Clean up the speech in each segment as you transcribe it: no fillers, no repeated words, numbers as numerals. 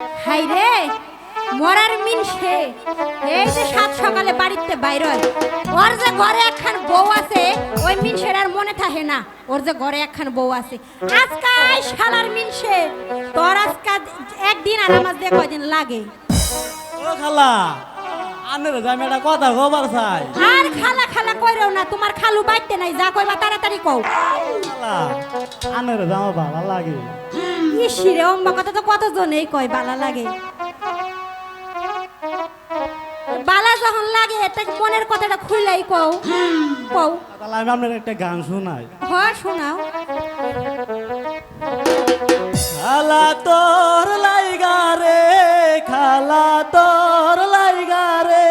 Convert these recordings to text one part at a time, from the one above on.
High রে মরার মিনসে এই যে সাত সকালে বাড়িতে বাইর হয় ওর যে ঘরে একখান বউ আছে ওই মিনসের আর মনে থাকে না ওর যে ঘরে একখান বউ আছে আজকাল শালার মিনসে তোর আজকাল একদিন আর আমার যে কয়দিন লাগে ও খালা আনের জামি একটা কথা খবর চাই আর খালা খালা কইরও না তোমার খালু বাইতে নাই যা কইবা তাড়াতাড়ি কও খালা আনের জামা ভালো লাগে ইসিরে অম্বা কথা তো কতজনেই কয় বালা লাগে বালা যখন লাগে তাই মনের কথাটা খুইলাই কও কও তাহলে আমি আপনার একটা গান শোনাই হ্যাঁ শোনাও খালা তোর লাইগা রে খালা তোর লাইগা রে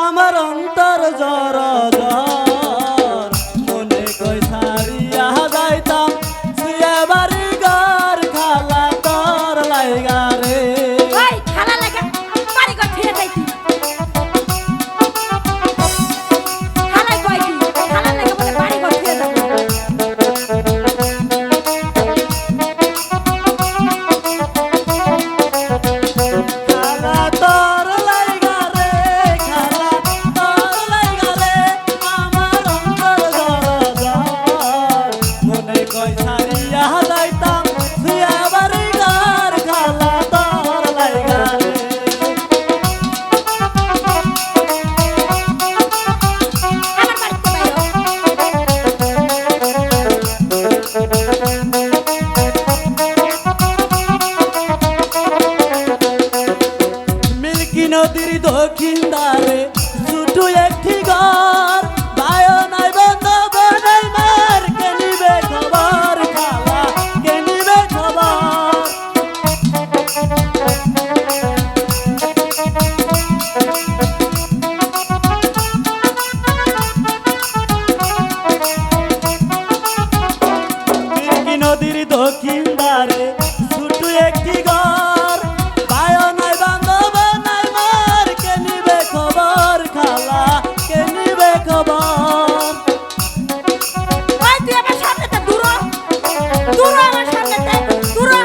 আমার অন্তর জর জর মনে কই সারিয়া যাইতাম সিয়া বাড়ি ঘর খালা তোর লাইগা রে ওই খালা লাগা বাড়ি ঘর ছেড়ে যাইতি খালাই কয় কি খালা লাগা বলে বাড়ি ঘর ছেড়ে যাবো খালা তোর লাইগা রে খালা তোর লাইগা রে আমার অন্তর জর জর মনে কই সারিয়া যাইতাম সিয়া বাড়ি ঘর খালা তোর লাইগা রে আমার বাড়িতে বাইরো মিল্কি নদীর দক্ষিণ ধারে ছোটু একটি ঘর বায়ো নাই বান্ধব নাই মার কে নিবে খবর খালা কে নিবে খবর মিল্কি নদীর দক্ষিণ ধারে ছোটু একটি ঘর বায়ো নাই বান্ধব নাই মার কে নিবে খবর খালা কে নিবে খবর ওই তুই আমার সামনে তে দূর হ। দূর হ আমার সামনে তে দূর হ।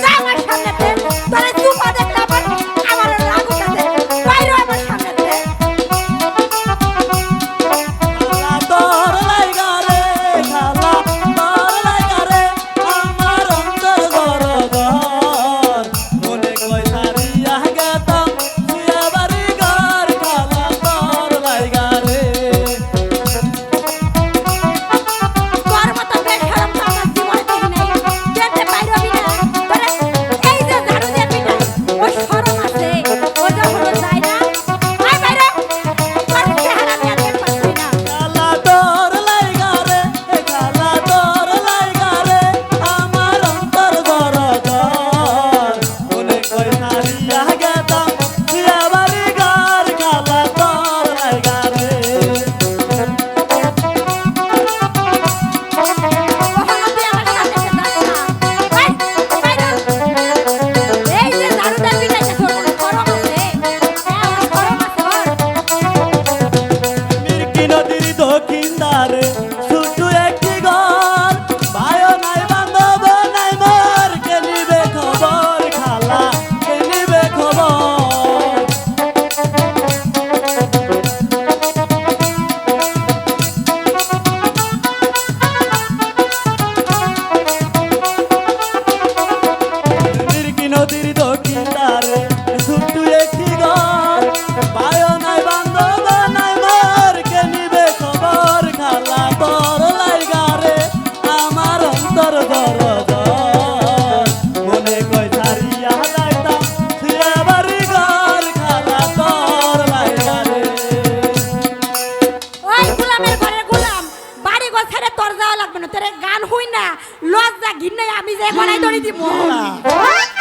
যা আমার সামনে তে তোরে চুপা দেখলে আমার রাগ উঠাতে বাইরো আমার সামনে তে খালা তোর লাইগা রে খালা তোর লাইগা রে আমার অন্তর ঘর ঘর মনে কই সারিয়া গেতাম সিয়া বাড়ি ঘর খালা তোর লাইগা রে তোর মতো বেশরম তো আমার জীবনে দেখি নাই যেতে বাইরবি না তোরে এই যে ঝাড়ু দিয়ে পিটা ওই শরম আছে ও যখন যায় না আয় বাইরে তোর চেহারা আমি আর দেখতে পাচ্ছি না খালা তোর লাইগা রে খালা তোর লাইগা রে আমার অন্তর ঘর ঘর মনে কই সারিয়া গেতাম সিয়া বাড়ি ঘর খালা তোর লাইগা রে কখনো তুই আমার সামনে তে যাস না এই বাইরে এই যে ঝাড়ু দিয়ে পিটাইছে তোর কোনো শরম আছে হ্যাঁ আমার শরম আছে ওর মিল্কি নদীর দক্ষিণ ধারে ছোটু একটি ঘর বায়ো নাই বান্ধব নাই মোর কে নিবে খবর খালা কে নিবে খবর মিল্কি নদীর দক্ষিণ ধারে ছোটু একটি ঘর বায়ো নাই বান্ধব নাই মোর কে নিবে খবর খালা তোর লাইগা রে আমার অন্তর ঘর ঘর মনে কই সারিয়া যাইতাম সিয়া বাড়ি ঘর খালা তোর লাইগা রে ওই গোলামের ঘরের গোলাম বাড়ি ঘর ছেড়ে তোর যাওয়া লাগবে না তোর গান হই না লজ্জা ঘিন্নে আমি যে গলায় দড়ি দিব